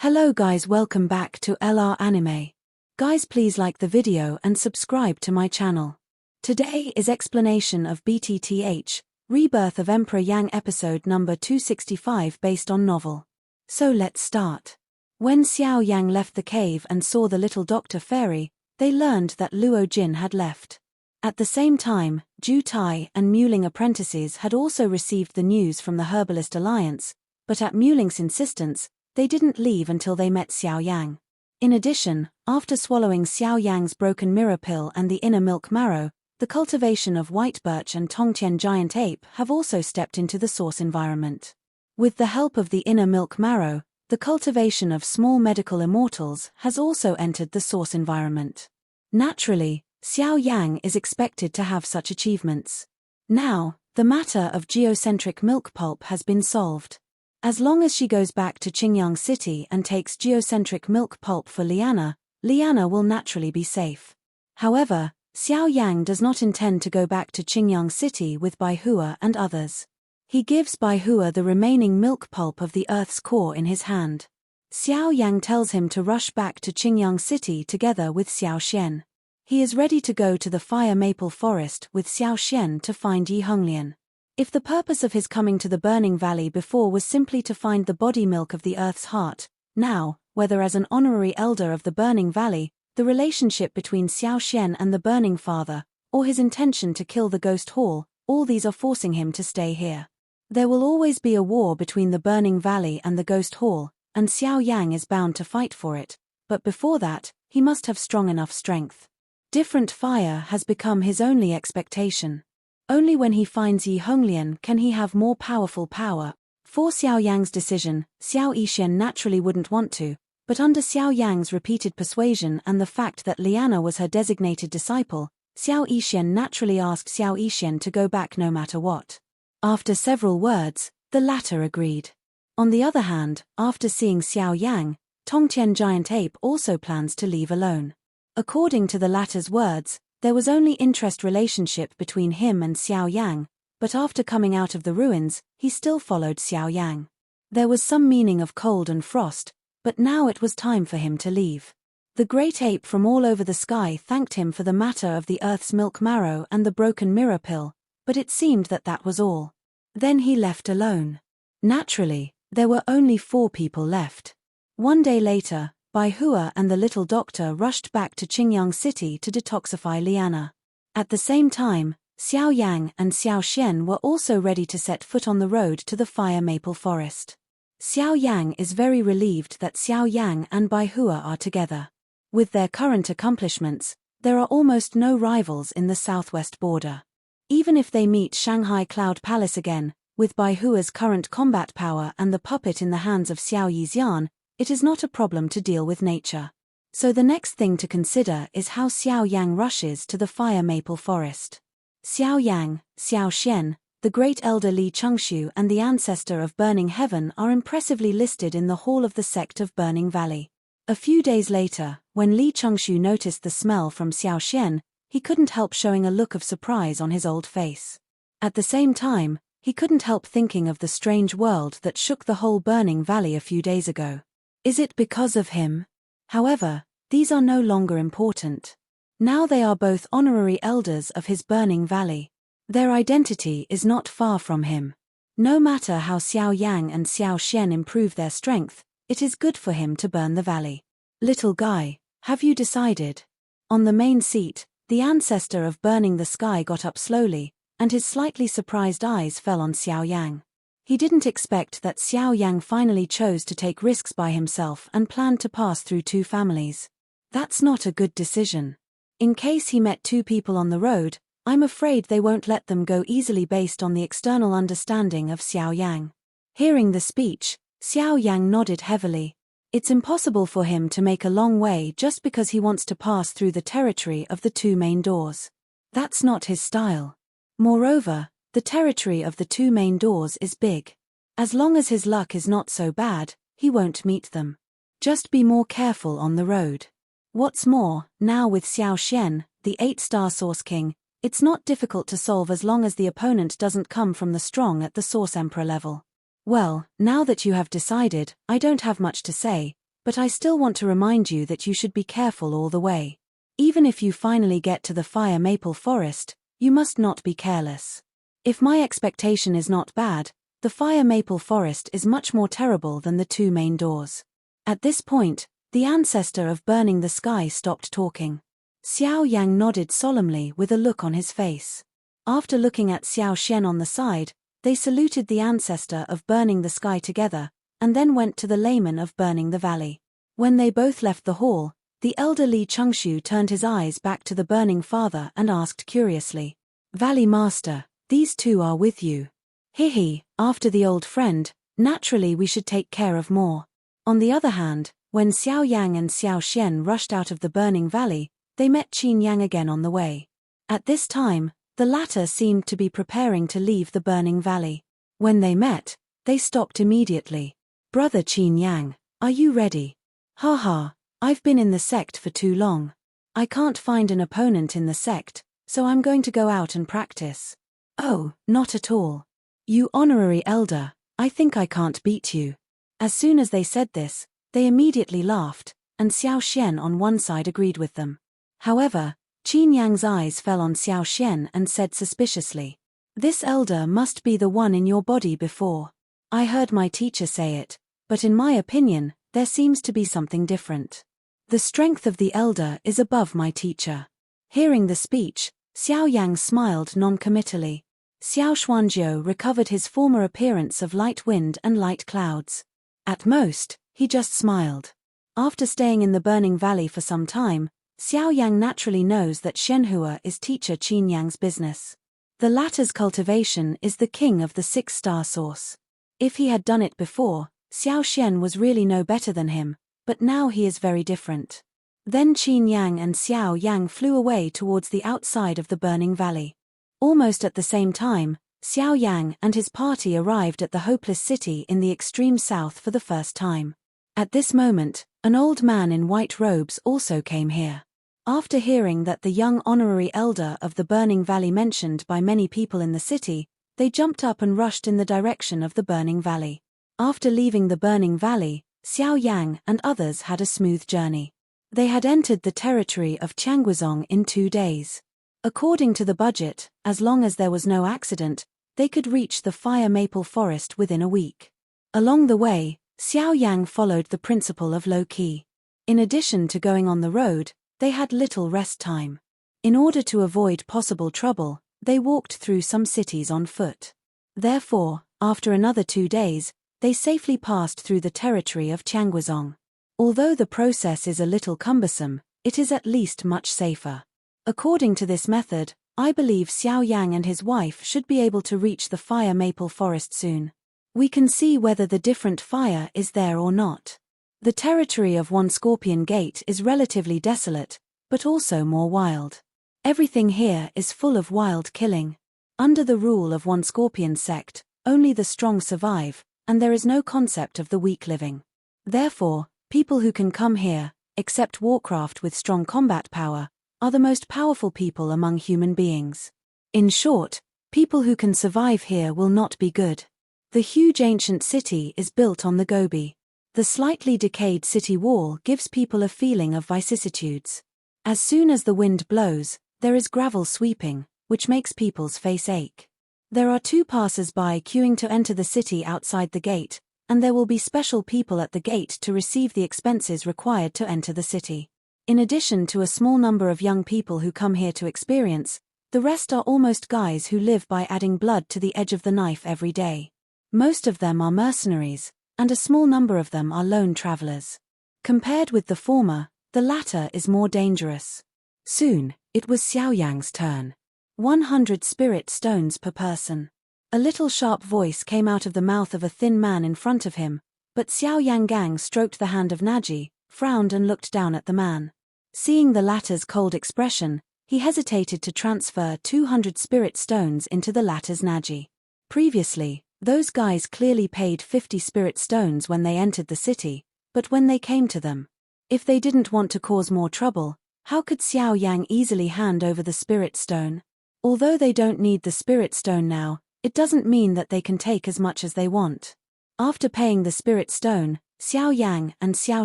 Hello guys, welcome back to LR Anime. Guys, please like the video and subscribe to my channel. Today is explanation of BTTH Rebirth of Emperor Yang episode number 265 based on novel. So let's start. When Xiao Yang left the cave and saw the little doctor fairy, they learned that Luo Jin had left. At the same time, Ju Tai and Muling apprentices had also received the news from the Herbalist Alliance, but at Muling's insistence, they didn't leave until they met Xiao Yang. In addition, after swallowing Xiao Yang's broken mirror pill and the inner milk marrow, the cultivation of white birch and Tongtian giant ape have also stepped into the source environment. With the help of the inner milk marrow, the cultivation of small medical immortals has also entered the source environment. Naturally, Xiao Yang is expected to have such achievements. Now, the matter of geocentric milk pulp has been solved. As long as she goes back to Qingyang City and takes geocentric milk pulp for Liana, Liana will naturally be safe. However, Xiao Yang does not intend to go back to Qingyang City with Baihua and others. He gives Baihua the remaining milk pulp of the Earth's core in his hand. Xiao Yang tells him to rush back to Qingyang City together with Xiao Xian. He is ready to go to the fire maple forest with Xiao Xian to find Yi Honglian. If the purpose of his coming to the Burning Valley before was simply to find the body milk of the Earth's heart, now, whether as an honorary elder of the Burning Valley, the relationship between Xiao Xian and the Burning Father, or his intention to kill the Ghost Hall, all these are forcing him to stay here. There will always be a war between the Burning Valley and the Ghost Hall, and Xiao Yang is bound to fight for it, but before that, he must have strong enough strength. Different fire has become his only expectation. Only when he finds Yi Honglian can he have more powerful power. For Xiao Yang's decision, Xiao Yixian naturally wouldn't want to, but under Xiao Yang's repeated persuasion and the fact that Liana was her designated disciple, Xiao Yixian naturally asked Xiao Yixian to go back no matter what. After several words, the latter agreed. On the other hand, after seeing Xiao Yang, Tongtian giant ape also plans to leave alone. According to the latter's words, there was only interest relationship between him and Xiao Yang, but after coming out of the ruins, he still followed Xiao Yang. There was some meaning of cold and frost, but now it was time for him to leave. The great ape from all over the sky thanked him for the matter of the Earth's milk marrow and the broken mirror pill, but it seemed that that was all. Then he left alone. Naturally, there were only 4 people left. One day later, Baihua and the little doctor rushed back to Qingyang City to detoxify Liana. At the same time, Xiao Yang and Xiao Xian were also ready to set foot on the road to the fire maple forest. Xiao Yang is very relieved that Xiao Yang and Baihua are together. With their current accomplishments, there are almost no rivals in the southwest border. Even if they meet Shanghai Cloud Palace again, with Baihua's current combat power and the puppet in the hands of Xiao Yixian, it is not a problem to deal with nature. So the next thing to consider is how Xiao Yang rushes to the fire maple forest. Xiao Yang, Xiao Xian, the great elder Li Chengxu and the ancestor of Burning Heaven are impressively listed in the hall of the sect of Burning Valley. A few days later, when Li Chengxu noticed the smell from Xiao Xian, he couldn't help showing a look of surprise on his old face. At the same time, he couldn't help thinking of the strange world that shook the whole Burning Valley a few days ago. Is it because of him? However, these are no longer important. Now they are both honorary elders of his Burning Valley. Their identity is not far from him. No matter how Xiao Yang and Xiao Xian improve their strength, it is good for him to burn the valley. Little guy, have you decided? On the main seat, the ancestor of Burning the Sky got up slowly, and his slightly surprised eyes fell on Xiao Yang. He didn't expect that Xiao Yang finally chose to take risks by himself and planned to pass through 2 families. That's not a good decision. In case he met 2 people on the road, I'm afraid they won't let them go easily based on the external understanding of Xiao Yang. Hearing the speech, Xiao Yang nodded heavily. It's impossible for him to make a long way just because he wants to pass through the territory of the 2 main doors. That's not his style. Moreover, the territory of the 2 main doors is big. As long as his luck is not so bad, he won't meet them. Just be more careful on the road. What's more, now with Xiao Xian, the 8-star Source King, it's not difficult to solve as long as the opponent doesn't come from the strong at the Source Emperor level. Well, now that you have decided, I don't have much to say, But I still want to remind you that you should be careful all the way. Even if you finally get to the fire maple forest, you must not be careless. If my expectation is not bad, the fire maple forest is much more terrible than the two main doors. At this point, the ancestor of burning the sky stopped talking. Xiao Yan nodded solemnly with a look on his face. After looking at Xiao Xian on the side, they saluted the ancestor of burning the sky together, and then went to the layman of burning the valley. When they both left the hall, the elder Li Chengxiu turned his eyes back to the burning father and asked curiously, "Valley Master, these two are with you?" "He, after the old friend, naturally we should take care of more." On the other hand, when Xiao Yang and Xiao Xian rushed out of the burning valley, they met Qin Yang again on the way. At this time, the latter seemed to be preparing to leave the burning valley. When they met, they stopped immediately. "Brother Qin Yang, are you ready?" "Ha, I've been in the sect for too long. I can't find an opponent in the sect, so I'm going to go out and practice." "Oh, not at all. You honorary elder, I think I can't beat you." As soon as they said this, they immediately laughed, and Xiao Xian on one side agreed with them. However, Qin Yang's eyes fell on Xiao Xian and said suspiciously, "This elder must be the one in your body before. I heard my teacher say it, but in my opinion, there seems to be something different. The strength of the elder is above my teacher." Hearing the speech, Xiao Yang smiled non-committally. Xiao Xuanjiu recovered his former appearance of light wind and light clouds. At most, he just smiled. After staying in the burning valley for some time, Xiao Yang naturally knows that Shenhua is teacher Qin Yang's business. The latter's cultivation is the king of the 6-star source. If he had done it before, Xiao Xian was really no better than him, but now he is very different. Then Qin Yang and Xiao Yang flew away towards the outside of the burning valley. Almost at the same time, Xiao Yang and his party arrived at the hopeless city in the extreme south for the first time. At this moment, an old man in white robes also came here. After hearing that the young honorary elder of the burning valley mentioned by many people in the city, they jumped up and rushed in the direction of the burning valley. After leaving the burning valley, Xiao Yang and others had a smooth journey. They had entered the territory of Changuizhong in 2 days. According to the budget, as long as there was no accident, they could reach the fire maple forest within a week. Along the way, Xiao Yang followed the principle of low-key. In addition to going on the road, they had little rest time. In order to avoid possible trouble, they walked through some cities on foot. Therefore, after another 2 days, they safely passed through the territory of Changuizhong. Although the process is a little cumbersome, it is at least much safer. According to this method, I believe Xiao Yang and his wife should be able to reach the fire maple forest soon. We can see whether the different fire is there or not. The territory of One Scorpion Gate is relatively desolate, but also more wild. Everything here is full of wild killing. Under the rule of One Scorpion sect, only the strong survive, and there is no concept of the weak living. Therefore, people who can come here, except Warcraft with strong combat power, are the most powerful people among human beings. In short, people who can survive here will not be good. The huge ancient city is built on the Gobi. The slightly decayed city wall gives people a feeling of vicissitudes. As soon as the wind blows, there is gravel sweeping, which makes people's face ache. There are 2 passers-by queuing to enter the city outside the gate, and there will be special people at the gate to receive the expenses required to enter the city. In addition to a small number of young people who come here to experience, the rest are almost guys who live by adding blood to the edge of the knife every day. Most of them are mercenaries, and a small number of them are lone travelers. Compared with the former, the latter is more dangerous. Soon, it was Xiao Yang's turn. 100 spirit stones per person. A little sharp voice came out of the mouth of a thin man in front of him, but Xiao Yang stroked the hand of Naji, frowned and looked down at the man. Seeing the latter's cold expression, he hesitated to transfer 200 spirit stones into the latter's Naji. Previously, those guys clearly paid 50 spirit stones when they entered the city, but when they came to them, if they didn't want to cause more trouble, how could Xiao Yang easily hand over the spirit stone? Although they don't need the spirit stone now, it doesn't mean that they can take as much as they want. After paying the spirit stone, Xiao Yang and Xiao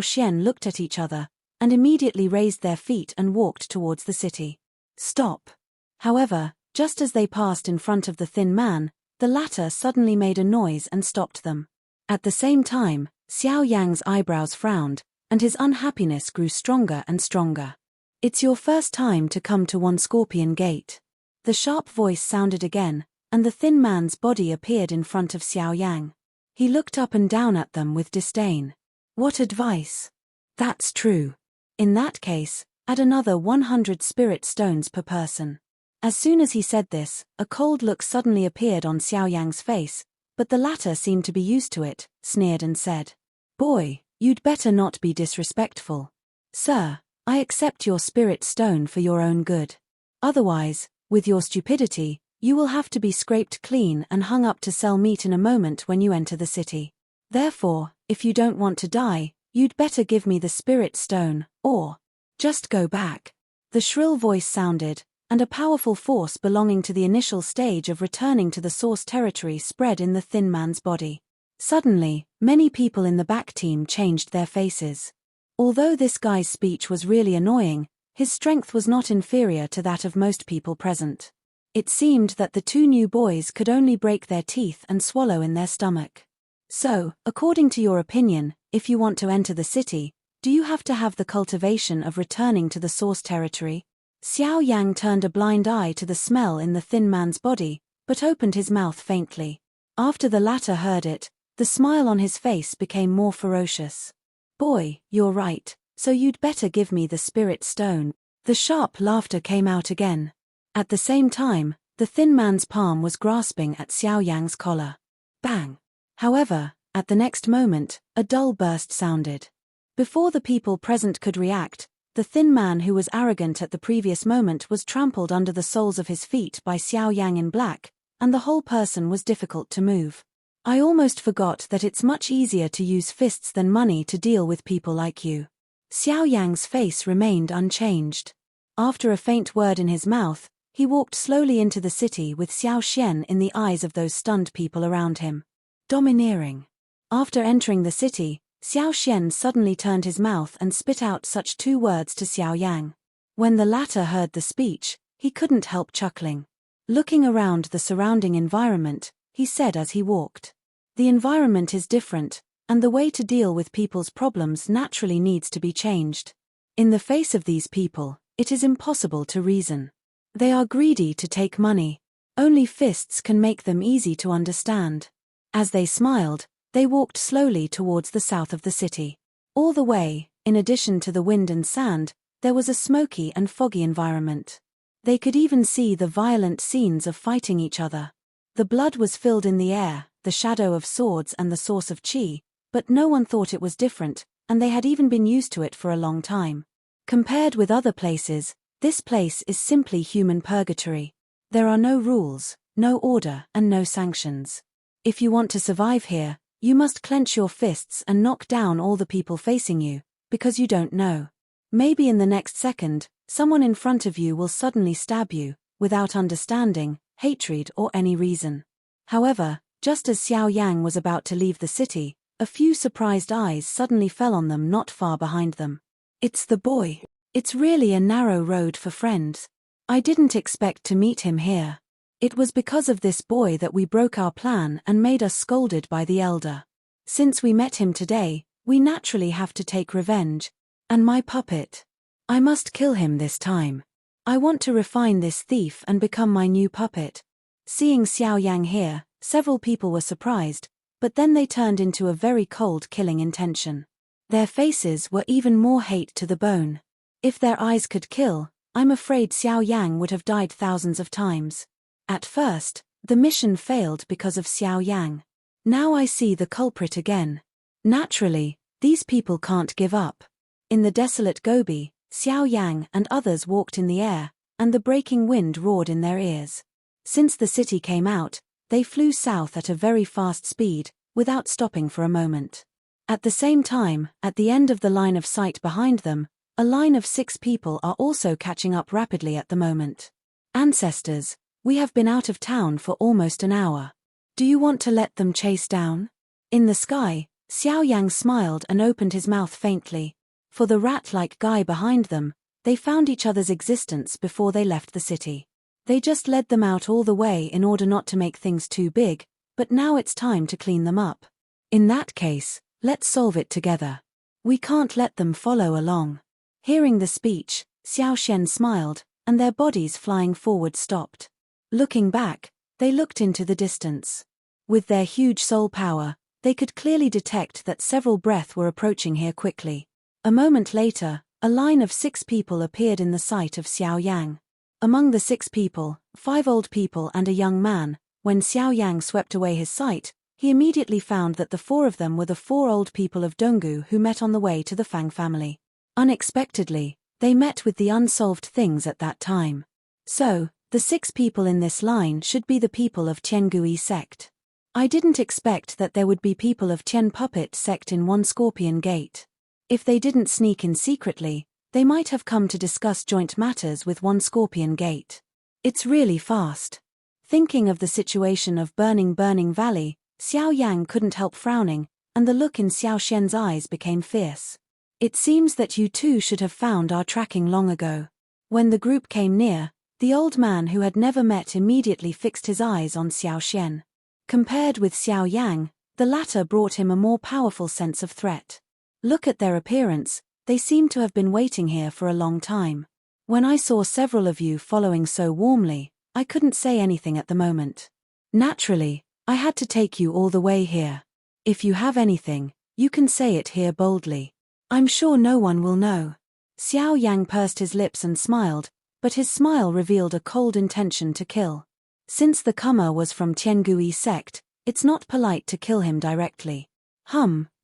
Xian looked at each other, and immediately raised their feet and walked towards the city. Stop! However, just as they passed in front of the thin man, the latter suddenly made a noise and stopped them. At the same time, Xiao Yang's eyebrows frowned, and his unhappiness grew stronger and stronger. It's your first time to come to One Scorpion Gate. The sharp voice sounded again, and the thin man's body appeared in front of Xiao Yang. He looked up and down at them with disdain. What advice? That's true. In that case, add another 100 spirit stones per person. As soon as he said this, a cold look suddenly appeared on Xiao Yang's face, but the latter seemed to be used to it, sneered and said, "Boy, you'd better not be disrespectful. Sir, I accept your spirit stone for your own good. Otherwise, with your stupidity, you will have to be scraped clean and hung up to sell meat in a moment when you enter the city. Therefore, if you don't want to die, you'd better give me the spirit stone, or just go back." The shrill voice sounded, and a powerful force belonging to the initial stage of returning to the source territory spread in the thin man's body. Suddenly, many people in the back team changed their faces. Although this guy's speech was really annoying, his strength was not inferior to that of most people present. It seemed that the two new boys could only break their teeth and swallow in their stomach. So, according to your opinion, if you want to enter the city, do you have to have the cultivation of returning to the source territory? Xiao Yang turned a blind eye to the smell in the thin man's body, but opened his mouth faintly. After the latter heard it, the smile on his face became more ferocious. "Boy, you're right, so you'd better give me the spirit stone." The sharp laughter came out again. At the same time, the thin man's palm was grasping at Xiao Yang's collar. Bang! However, at the next moment, a dull burst sounded. Before the people present could react, the thin man who was arrogant at the previous moment was trampled under the soles of his feet by Xiao Yang in black, and the whole person was difficult to move. I almost forgot that it's much easier to use fists than money to deal with people like you. Xiao Yang's face remained unchanged. After a faint word in his mouth, he walked slowly into the city with Xiao Xian in the eyes of those stunned people around him. Domineering. After entering the city, Xiao Xian suddenly turned his mouth and spit out such two words to Xiao Yang. When the latter heard the speech, he couldn't help chuckling. Looking around the surrounding environment, he said as he walked, "The environment is different, and the way to deal with people's problems naturally needs to be changed. In the face of these people, it is impossible to reason. They are greedy to take money. Only fists can make them easy to understand." As they smiled, they walked slowly towards the south of the city. All the way, in addition to the wind and sand, there was a smoky and foggy environment. They could even see the violent scenes of fighting each other. The blood was filled in the air, the shadow of swords and the source of qi, but no one thought it was different, and they had even been used to it for a long time. Compared with other places, this place is simply human purgatory. There are no rules, no order, and no sanctions. If you want to survive here, you must clench your fists and knock down all the people facing you, because you don't know. Maybe in the next second, someone in front of you will suddenly stab you, without understanding, hatred or any reason. However, just as Xiao Yang was about to leave the city, a few surprised eyes suddenly fell on them not far behind them. "It's the boy. It's really a narrow road for friends. I didn't expect to meet him here. It was because of this boy that we broke our plan and made us scolded by the elder. Since we met him today, we naturally have to take revenge. And my puppet. I must kill him this time. I want to refine this thief and become my new puppet." Seeing Xiao Yang here, several people were surprised, but then they turned into a very cold killing intention. Their faces were even more hate to the bone. If their eyes could kill, I'm afraid Xiao Yang would have died thousands of times. At first, the mission failed because of Xiao Yang. Now I see the culprit again. Naturally, these people can't give up. In the desolate Gobi, Xiao Yang and others walked in the air, and the breaking wind roared in their ears. Since the city came out, they flew south at a very fast speed, without stopping for a moment. At the same time, at the end of the line of sight behind them, a line of 6 people are also catching up rapidly at the moment. "Ancestors, we have been out of town for almost an hour. Do you want to let them chase down?" In the sky, Xiao Yang smiled and opened his mouth faintly. For the rat-like guy behind them, they found each other's existence before they left the city. They just led them out all the way in order not to make things too big, but now it's time to clean them up. In that case, let's solve it together. We can't let them follow along. Hearing the speech, Xiao Shen smiled, and their bodies flying forward stopped. Looking back, they looked into the distance. With their huge soul power, they could clearly detect that several breath were approaching here quickly. A moment later, a line of 6 people appeared in the sight of Xiao Yang. Among the 6 people, 5 old people and a young man. When Xiao Yang swept away his sight, he immediately found that the 4 of them were the 4 old people of Donggu who met on the way to the Fang family. Unexpectedly, they met with the unsolved things at that time. So, the 6 people in this line should be the people of Tiangui sect. I didn't expect that there would be people of Tian Puppet sect in One Scorpion Gate. If they didn't sneak in secretly, they might have come to discuss joint matters with One Scorpion Gate. It's really fast. Thinking of the situation of Burning Valley, Xiao Yang couldn't help frowning, and the look in Xiao Shen's eyes became fierce. It seems that you two should have found our tracking long ago. When the group came near, the old man who had never met immediately fixed his eyes on Xiao Shen. Compared with Xiao Yang, the latter brought him a more powerful sense of threat. Look at their appearance, they seem to have been waiting here for a long time. When I saw several of you following so warmly, I couldn't say anything at the moment. Naturally, I had to take you all the way here. If you have anything, you can say it here boldly. I'm sure no one will know. Xiao Yang pursed his lips and smiled, but his smile revealed a cold intention to kill. Since the comer was from Tiangui sect, it's not polite to kill him directly.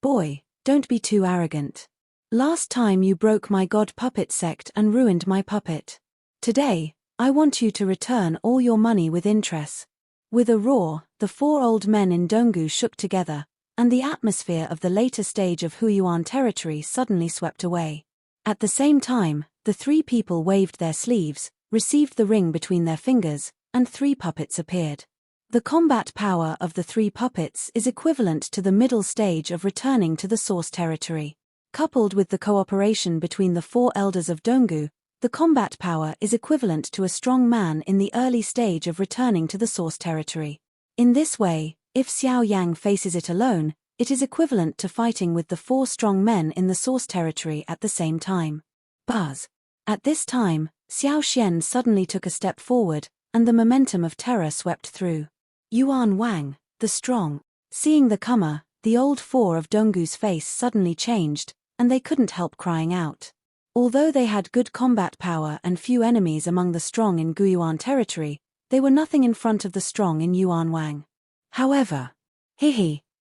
Boy, don't be too arrogant. Last time you broke my god puppet sect and ruined my puppet. Today, I want you to return all your money with interest. With a roar, the 4 old men in Donggu shook together, and the atmosphere of the later stage of Huyuan territory suddenly swept away. At the same time, the 3 people waved their sleeves, received the ring between their fingers, and 3 puppets appeared. The combat power of the 3 puppets is equivalent to the middle stage of returning to the source territory. Coupled with the cooperation between the 4 elders of Donggu, the combat power is equivalent to a strong man in the early stage of returning to the source territory. In this way, if Xiao Yang faces it alone, it is equivalent to fighting with the 4 strong men in the source territory at the same time. Buzz. At this time, Xiao Shen suddenly took a step forward, and the momentum of terror swept through. Yuan Wang, the strong. Seeing the comer, the old 4 of Donggu's face suddenly changed, and they couldn't help crying out. Although they had good combat power and few enemies among the strong in Guyuan territory, they were nothing in front of the strong in Yuan Wang. However,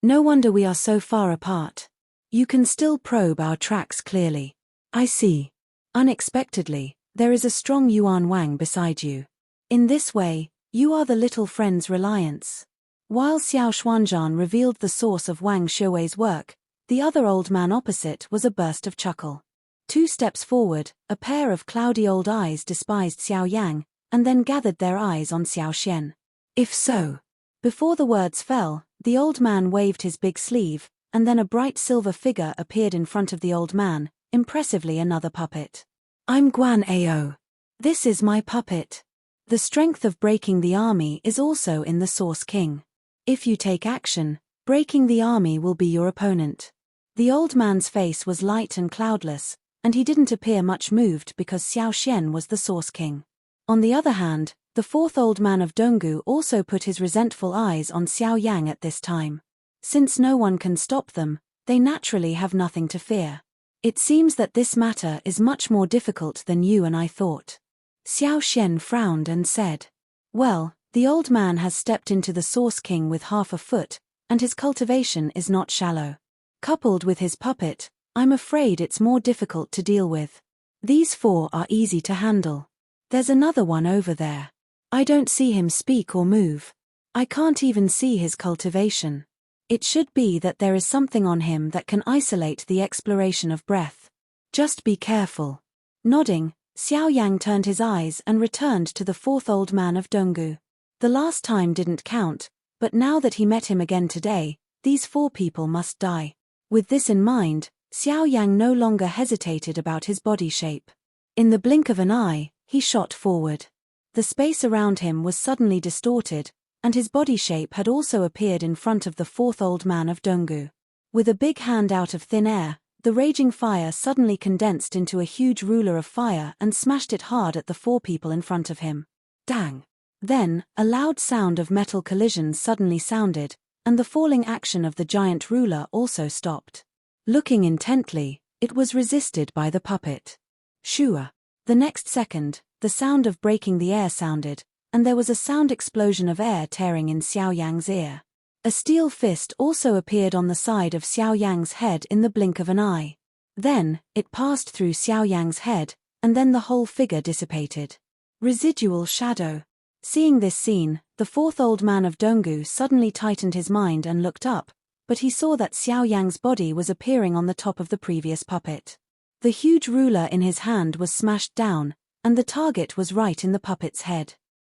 no wonder we are so far apart. You can still probe our tracks clearly. I see. Unexpectedly, there is a strong Yuan Wang beside you. In this way, you are the little friend's reliance. While Xiao Xuanzhan revealed the source of Wang Shui's work, the other old man opposite was a burst of chuckle. 2 steps forward, a pair of cloudy old eyes despised Xiao Yang, and then gathered their eyes on Xiao Shen. If so. Before the words fell, the old man waved his big sleeve, and then a bright silver figure appeared in front of the old man, impressively another puppet. I'm Guan Ao. This is my puppet. The strength of breaking the army is also in the Source King. If you take action, breaking the army will be your opponent. The old man's face was light and cloudless, and he didn't appear much moved because Xiao Shen was the Source King. On the other hand, the 4th old man of Donggu also put his resentful eyes on Xiao Yang at this time. Since no one can stop them, they naturally have nothing to fear. It seems that this matter is much more difficult than you and I thought. Xiao Shen frowned and said, well, the old man has stepped into the Source King with half a foot, and his cultivation is not shallow. Coupled with his puppet, I'm afraid it's more difficult to deal with. These 4 are easy to handle. There's another one over there. I don't see him speak or move. I can't even see his cultivation. It should be that there is something on him that can isolate the exploration of breath. Just be careful. Nodding, Xiao Yang turned his eyes and returned to the 4th old man of Donggu. The last time didn't count, but now that he met him again today, these 4 people must die. With this in mind, Xiao Yan no longer hesitated about his body shape. In the blink of an eye, he shot forward. The space around him was suddenly distorted, and his body shape had also appeared in front of the fourth old man of Donggu. With a big hand out of thin air, the raging fire suddenly condensed into a huge ruler of fire and smashed it hard at the four people in front of him. Dang! Then, a loud sound of metal collisions suddenly sounded, and the falling action of the giant ruler also stopped. Looking intently, it was resisted by the puppet. Shua. The next second, the sound of breaking the air sounded, and there was a sound explosion of air tearing in Xiao Yang's ear. A steel fist also appeared on the side of Xiao Yang's head in the blink of an eye. Then, it passed through Xiao Yang's head, and then the whole figure dissipated. Residual shadow. Seeing this scene, the fourth old man of Donggu suddenly tightened his mind and looked up, but he saw that Xiao Yang's body was appearing on the top of the previous puppet. The huge ruler in his hand was smashed down, and the target was right in the puppet's head.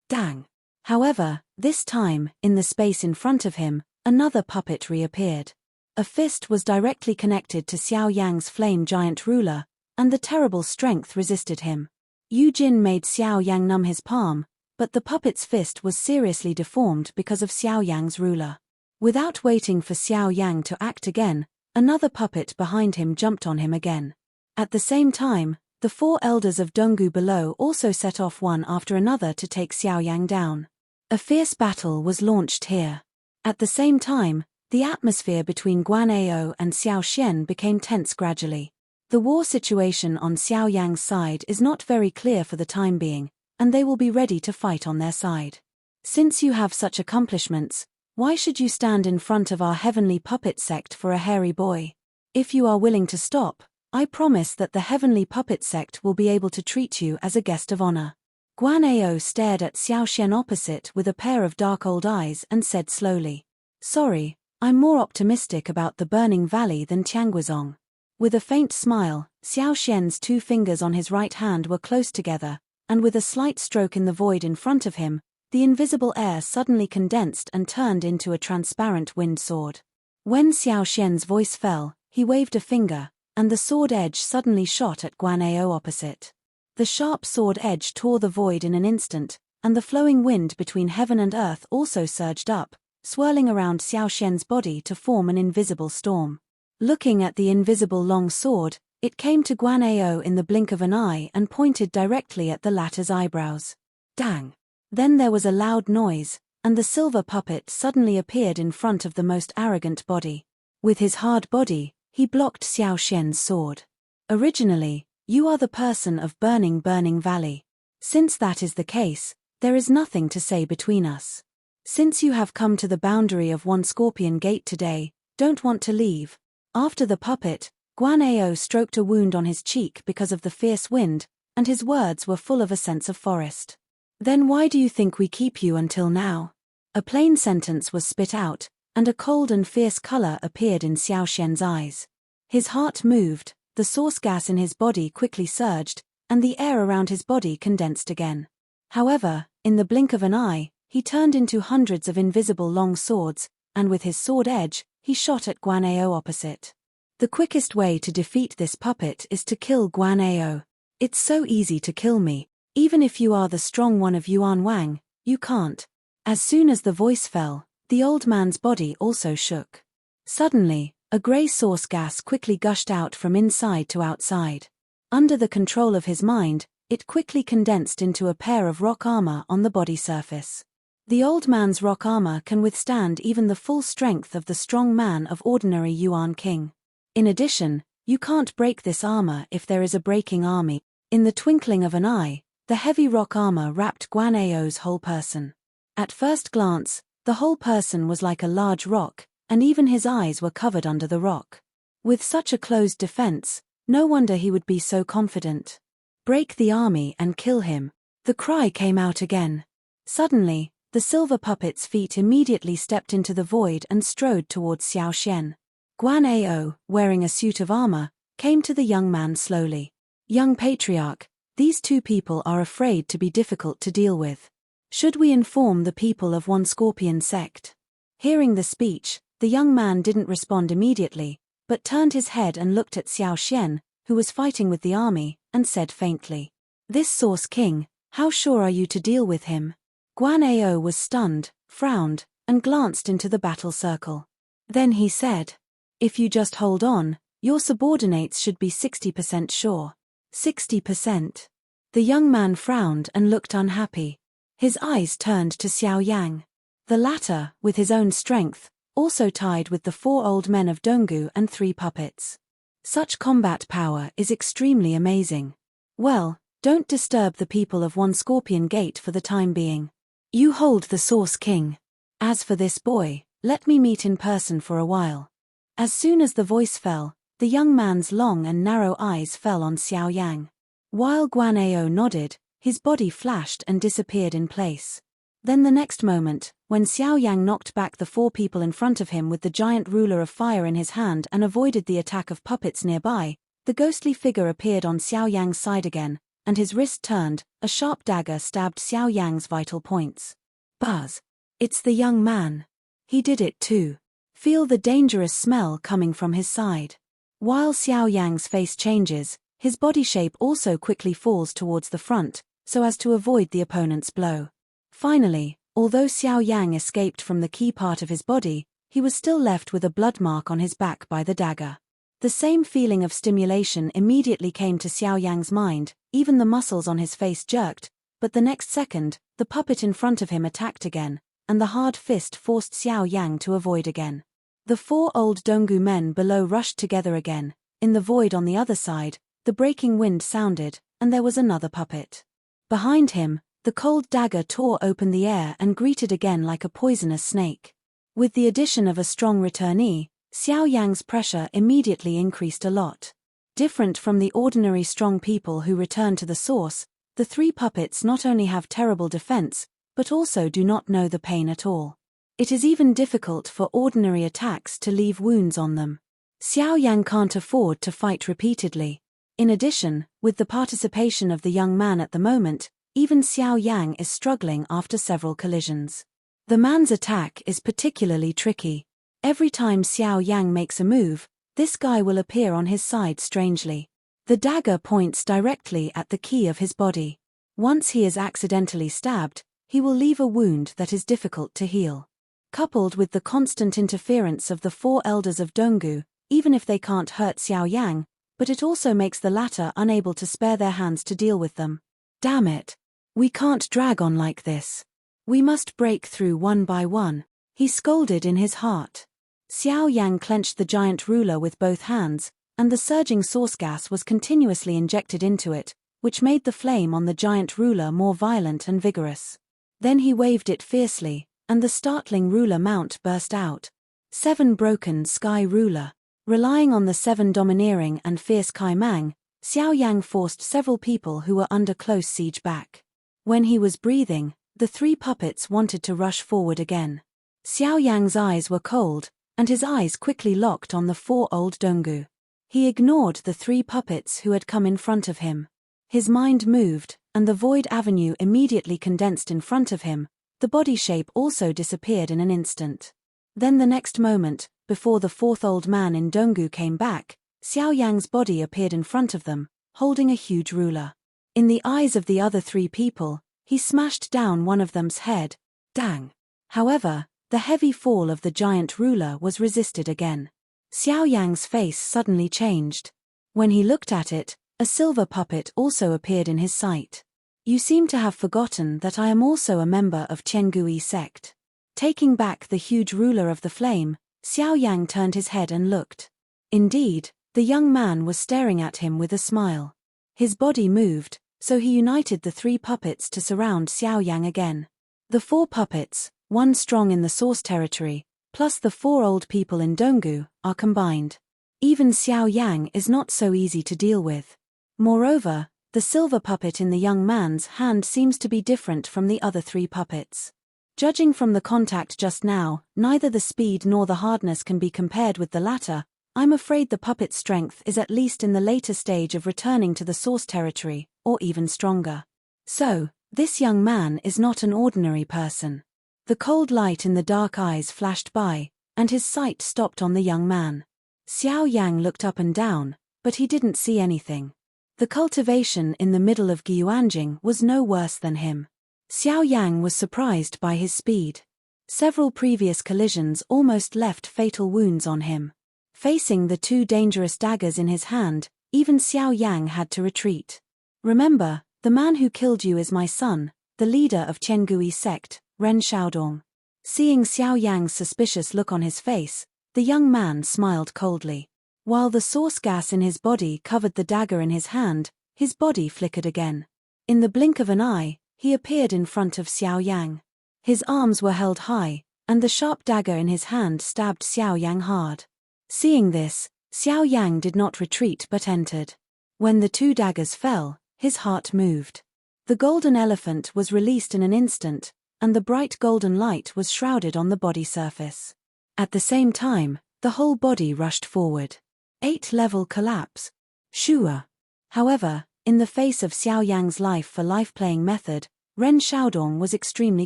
Dang! However, this time, in the space in front of him, another puppet reappeared. A fist was directly connected to Xiao Yang's flame giant ruler, and the terrible strength resisted him. Yu Jin made Xiao Yang numb his palm, but the puppet's fist was seriously deformed because of Xiao Yang's ruler. Without waiting for Xiao Yang to act again, another puppet behind him jumped on him again. At the same time, the four elders of Donggu below also set off one after another to take Xiao Yang down. A fierce battle was launched here. At the same time, the atmosphere between Guan Ao and Xiao Xian became tense gradually. The war situation on Xiao Yang's side is not very clear for the time being, and they will be ready to fight on their side. Since you have such accomplishments, why should you stand in front of our heavenly puppet sect for a hairy boy? If you are willing to stop, I promise that the heavenly puppet sect will be able to treat you as a guest of honor. Guan Ao stared at Xiao Xian opposite with a pair of dark old eyes and said slowly, "Sorry, I'm more optimistic about the Burning Valley than Tianguizhong." With a faint smile, Xiao Xian's two fingers on his right hand were close together, and with a slight stroke in the void in front of him, the invisible air suddenly condensed and turned into a transparent wind sword. When Xiao Xian's voice fell, he waved a finger, and the sword edge suddenly shot at Guan Ao opposite. The sharp sword edge tore the void in an instant, and the flowing wind between heaven and earth also surged up, swirling around Xiao Xian's body to form an invisible storm. Looking at the invisible long sword, it came to Guan Ao in the blink of an eye and pointed directly at the latter's eyebrows. Dang! Then there was a loud noise, and the silver puppet suddenly appeared in front of the most arrogant body. With his hard body, he blocked Xiao Xian's sword. Originally, you are the person of Burning Valley. Since that is the case, there is nothing to say between us. Since you have come to the boundary of One Scorpion Gate today, don't want to leave. After the puppet, Guan Ao stroked a wound on his cheek because of the fierce wind, and his words were full of a sense of forest. Then why do you think we keep you until now? A plain sentence was spit out, and a cold and fierce color appeared in Xiao Xian's eyes. His heart moved, the source gas in his body quickly surged, and the air around his body condensed again. However, in the blink of an eye, he turned into hundreds of invisible long swords, and with his sword edge, he shot at Guan Ao opposite. The quickest way to defeat this puppet is to kill Guan Ao. It's so easy to kill me. Even if you are the strong one of Yuan Wang, you can't. As soon as the voice fell, the old man's body also shook. Suddenly, a grey source gas quickly gushed out from inside to outside. Under the control of his mind, it quickly condensed into a pair of rock armor on the body surface. The old man's rock armor can withstand even the full strength of the strong man of ordinary Yuan King. In addition, you can't break this armor if there is a breaking army. In the twinkling of an eye, the heavy rock armor wrapped Guan Ao's whole person. At first glance, the whole person was like a large rock, and even his eyes were covered under the rock. With such a closed defense, no wonder he would be so confident. Break the army and kill him. The cry came out again. Suddenly, the silver puppet's feet immediately stepped into the void and strode towards Xiao Xian. Guan Ao, wearing a suit of armor, came to the young man slowly. Young patriarch, these two people are afraid to be difficult to deal with. Should we inform the people of One Scorpion sect? Hearing the speech, the young man didn't respond immediately, but turned his head and looked at Xiao Xian, who was fighting with the army, and said faintly, "This Source King, how sure are you to deal with him?" Guan Ao was stunned, frowned, and glanced into the battle circle. Then he said, "If you just hold on, your subordinates should be 60% sure." 60%. The young man frowned and looked unhappy. His eyes turned to Xiao Yang. The latter, with his own strength, also tied with the 4 old men of Donggu and 3 puppets. Such combat power is extremely amazing. Well, don't disturb the people of One Scorpion Gate for the time being. You hold the Source King. As for this boy, let me meet in person for a while. As soon as the voice fell, the young man's long and narrow eyes fell on Xiao Yang. While Guan Ao nodded, his body flashed and disappeared in place. Then the next moment, when Xiao Yang knocked back the 4 people in front of him with the giant ruler of fire in his hand and avoided the attack of puppets nearby, the ghostly figure appeared on Xiao Yang's side again, and his wrist turned, a sharp dagger stabbed Xiao Yang's vital points. Buzz. It's the young man. He did it too. Feel the dangerous smell coming from his side. While Xiao Yang's face changes, his body shape also quickly falls towards the front, so as to avoid the opponent's blow. Finally, although Xiao Yang escaped from the key part of his body, he was still left with a blood mark on his back by the dagger. The same feeling of stimulation immediately came to Xiao Yang's mind, even the muscles on his face jerked, but the next second, the puppet in front of him attacked again, and the hard fist forced Xiao Yang to avoid again. The 4 old Donggu men below rushed together again. In the void on the other side, the breaking wind sounded, and there was another puppet. Behind him, the cold dagger tore open the air and greeted again like a poisonous snake. With the addition of a strong returnee, Xiao Yang's pressure immediately increased a lot. Different from the ordinary strong people who return to the source, the 3 puppets not only have terrible defense, but also do not know the pain at all. It is even difficult for ordinary attacks to leave wounds on them. Xiao Yang can't afford to fight repeatedly. In addition, with the participation of the young man at the moment, even Xiao Yang is struggling after several collisions. The man's attack is particularly tricky. Every time Xiao Yang makes a move, this guy will appear on his side strangely. The dagger points directly at the key of his body. Once he is accidentally stabbed, he will leave a wound that is difficult to heal. Coupled with the constant interference of the 4 elders of Donggu, even if they can't hurt Xiao Yang, but it also makes the latter unable to spare their hands to deal with them. Damn it! We can't drag on like this. We must break through one by one, he scolded in his heart. Xiao Yang clenched the giant ruler with both hands, and the surging source gas was continuously injected into it, which made the flame on the giant ruler more violent and vigorous. Then he waved it fiercely, and the startling ruler mount burst out. 7 broken sky ruler. Relying on the 7 domineering and fierce Kaimang, Xiao Yang forced several people who were under close siege back. When he was breathing, the 3 puppets wanted to rush forward again. Xiao Yang's eyes were cold, and his eyes quickly locked on the 4 old Donggu. He ignored the 3 puppets who had come in front of him. His mind moved, and the void avenue immediately condensed in front of him. The body shape also disappeared in an instant. Then the next moment, before the 4th old man in Donggu came back, Xiao Yang's body appeared in front of them, holding a huge ruler. In the eyes of the other 3 people, he smashed down one of them's head. Dang! However, the heavy fall of the giant ruler was resisted again. Xiao Yang's face suddenly changed. When he looked at it, a silver puppet also appeared in his sight. You seem to have forgotten that I am also a member of Qiangui sect. Taking back the huge ruler of the flame, Xiao Yang turned his head and looked. Indeed, the young man was staring at him with a smile. His body moved, so he united the 3 puppets to surround Xiao Yang again. The 4 puppets, 1 strong in the source territory, plus the 4 old people in Donggu, are combined. Even Xiao Yang is not so easy to deal with. Moreover, the silver puppet in the young man's hand seems to be different from the other 3 puppets. Judging from the contact just now, neither the speed nor the hardness can be compared with the latter. I'm afraid the puppet's strength is at least in the later stage of returning to the source territory, or even stronger. So, this young man is not an ordinary person. The cold light in the dark eyes flashed by, and his sight stopped on the young man. Xiao Yang looked up and down, but he didn't see anything. The cultivation in the middle of Guanjing was no worse than him. Xiao Yang was surprised by his speed. Several previous collisions almost left fatal wounds on him. Facing the two dangerous daggers in his hand, even Xiao Yang had to retreat. Remember, the man who killed you is my son, the leader of Qiangui sect, Ren Xiaodong. Seeing Xiao Yang's suspicious look on his face, the young man smiled coldly. While the source gas in his body covered the dagger in his hand, his body flickered again. In the blink of an eye, he appeared in front of Xiao Yang. His arms were held high, and the sharp dagger in his hand stabbed Xiao Yang hard. Seeing this, Xiao Yang did not retreat but entered. When the two daggers fell, his heart moved. The golden elephant was released in an instant, and the bright golden light was shrouded on the body surface. At the same time, the whole body rushed forward. 8-level collapse. Shua. However, in the face of Xiao Yang's life-for-life playing method, Ren Xiaodong was extremely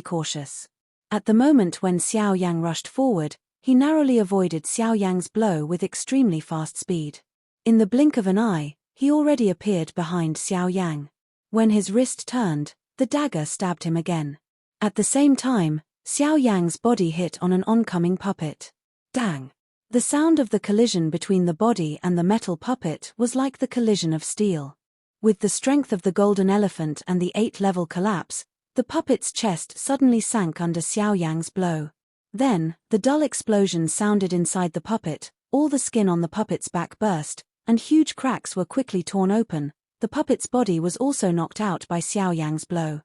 cautious. At the moment when Xiao Yang rushed forward, he narrowly avoided Xiao Yang's blow with extremely fast speed. In the blink of an eye, he already appeared behind Xiao Yang. When his wrist turned, the dagger stabbed him again. At the same time, Xiao Yang's body hit on an oncoming puppet. Dang! The sound of the collision between the body and the metal puppet was like the collision of steel. With the strength of the golden elephant and the 8-level collapse, the puppet's chest suddenly sank under Xiao Yang's blow. Then, the dull explosion sounded inside the puppet, all the skin on the puppet's back burst, and huge cracks were quickly torn open. The puppet's body was also knocked out by Xiao Yang's blow.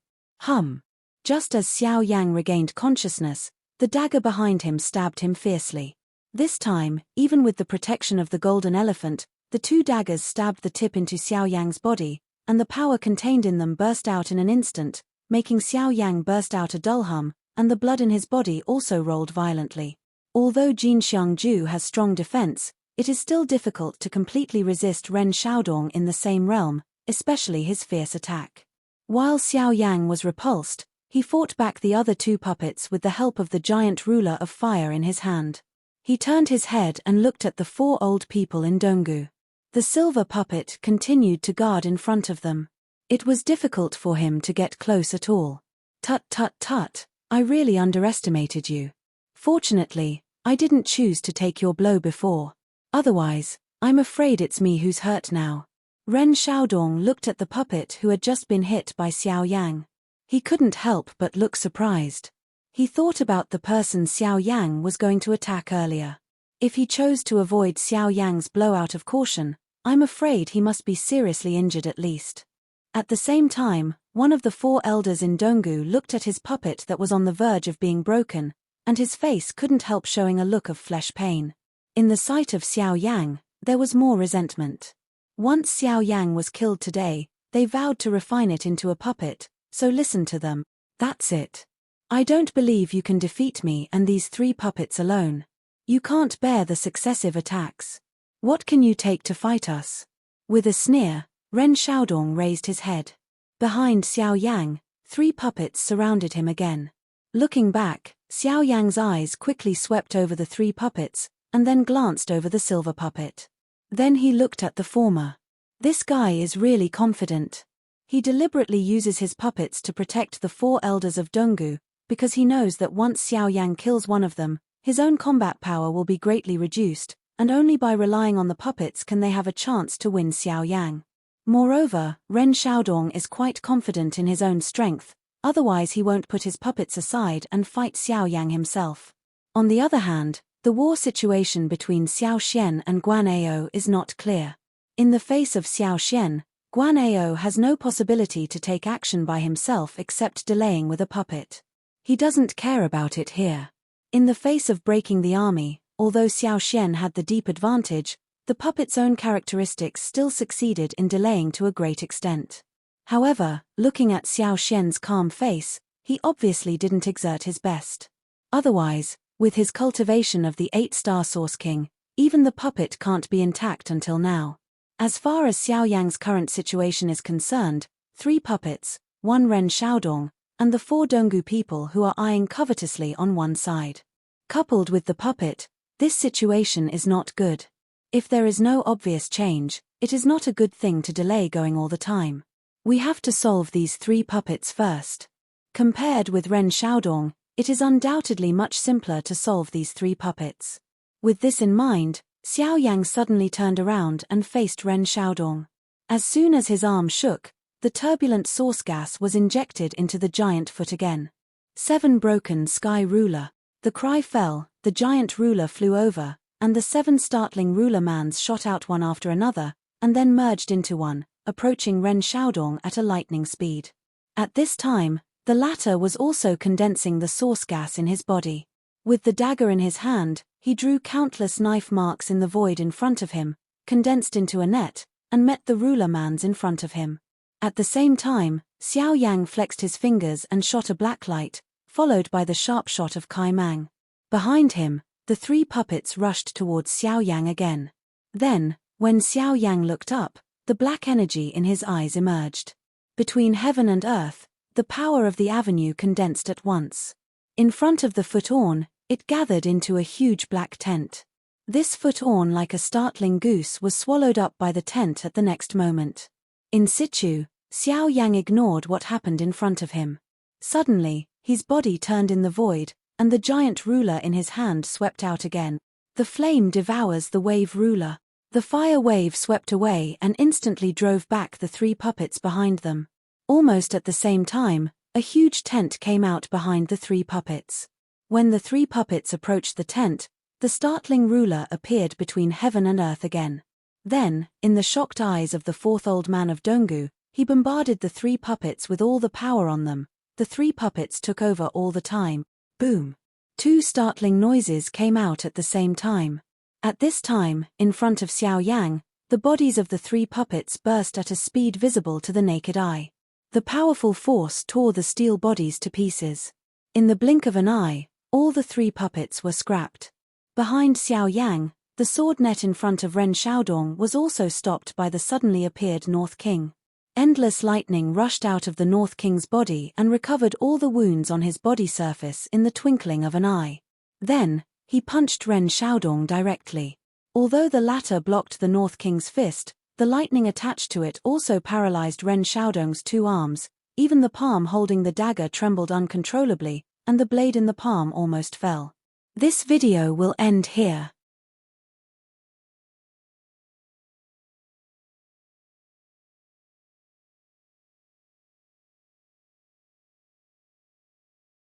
Just as Xiao Yang regained consciousness, the dagger behind him stabbed him fiercely. This time, even with the protection of the golden elephant, the two daggers stabbed the tip into Xiao Yang's body, and the power contained in them burst out in an instant, making Xiao Yang burst out a dull hum, and the blood in his body also rolled violently. Although Jin Xiangju has strong defense, it is still difficult to completely resist Ren Xiaodong in the same realm, especially his fierce attack. While Xiao Yang was repulsed, he fought back the other two puppets with the help of the giant ruler of fire in his hand. He turned his head and looked at the 4 old people in Donggu. The silver puppet continued to guard in front of them. It was difficult for him to get close at all. Tut tut tut, I really underestimated you. Fortunately, I didn't choose to take your blow before. Otherwise, I'm afraid it's me who's hurt now. Ren Xiaodong looked at the puppet who had just been hit by Xiao Yang. He couldn't help but look surprised. He thought about the person Xiao Yang was going to attack earlier. If he chose to avoid Xiao Yang's blow out of caution, I'm afraid he must be seriously injured at least. At the same time, one of the 4 elders in Donggu looked at his puppet that was on the verge of being broken, and his face couldn't help showing a look of flesh pain. In the sight of Xiao Yang, there was more resentment. Once Xiao Yang was killed today, they vowed to refine it into a puppet, so listen to them. That's it. I don't believe you can defeat me and these 3 puppets alone. You can't bear the successive attacks. What can you take to fight us? With a sneer, Ren Xiaodong raised his head. Behind Xiao Yang, 3 puppets surrounded him again. Looking back, Xiao Yang's eyes quickly swept over the 3 puppets, and then glanced over the silver puppet. Then he looked at the former. This guy is really confident. He deliberately uses his puppets to protect the 4 elders of Donggu, because he knows that once Xiao Yang kills one of them, his own combat power will be greatly reduced, and only by relying on the puppets can they have a chance to win Xiao Yang. Moreover, Ren Xiaodong is quite confident in his own strength, otherwise he won't put his puppets aside and fight Xiao Yang himself. On the other hand, the war situation between Xiao Xian and Guan Ao is not clear. In the face of Xiao Xian, Guan Ao has no possibility to take action by himself except delaying with a puppet. He doesn't care about it here. In the face of breaking the army, although Xiao Xian had the deep advantage, the puppet's own characteristics still succeeded in delaying to a great extent. However, looking at Xiao Xian's calm face, he obviously didn't exert his best. Otherwise, with his cultivation of the 8-star Source King, even the puppet can't be intact until now. As far as Xiao Yang's current situation is concerned, 3 puppets, 1 Ren Xiaodong, and the 4 Donggu people who are eyeing covetously on one side. Coupled with the puppet, this situation is not good. If there is no obvious change, it is not a good thing to delay going all the time. We have to solve these 3 puppets first. Compared with Ren Xiaodong, it is undoubtedly much simpler to solve these 3 puppets. With this in mind, Xiao Yan suddenly turned around and faced Ren Xiaodong. As soon as his arm shook, the turbulent source gas was injected into the giant foot again. 7 broken sky ruler. The cry fell, the giant ruler flew over, and the 7 startling ruler mans shot out one after another, and then merged into one, approaching Ren Xiaodong at a lightning speed. At this time, the latter was also condensing the source gas in his body. With the dagger in his hand, he drew countless knife marks in the void in front of him, condensed into a net, and met the ruler mans in front of him. At the same time, Xiao Yang flexed his fingers and shot a black light, followed by the sharp shot of Kai Mang. Behind him, the 3 puppets rushed towards Xiao Yang again. Then, when Xiao Yang looked up, the black energy in his eyes emerged. Between heaven and earth, the power of the avenue condensed at once. In front of the foot-on, it gathered into a huge black tent. This foot-on, like a startling goose, was swallowed up by the tent at the next moment. In situ, Xiao Yang ignored what happened in front of him. Suddenly, his body turned in the void, and the giant ruler in his hand swept out again. The flame devours the wave ruler. The fire wave swept away and instantly drove back the 3 puppets behind them. Almost at the same time, a huge tent came out behind the 3 puppets. When the 3 puppets approached the tent, the startling ruler appeared between heaven and earth again. Then, in the shocked eyes of the 4th old man of Donggu, he bombarded the 3 puppets with all the power on them. The 3 puppets took over all the time. Boom! 2 startling noises came out at the same time. At this time, in front of Xiao Yang, the bodies of the 3 puppets burst at a speed visible to the naked eye. The powerful force tore the steel bodies to pieces. In the blink of an eye, all the 3 puppets were scrapped. Behind Xiao Yang, the sword net in front of Ren Xiaodong was also stopped by the suddenly appeared North King. Endless lightning rushed out of the North King's body and recovered all the wounds on his body surface in the twinkling of an eye. Then, he punched Ren Xiaodong directly. Although the latter blocked the North King's fist, the lightning attached to it also paralyzed Ren Xiaodong's 2 arms. Even the palm holding the dagger trembled uncontrollably, and the blade in the palm almost fell. This video will end here.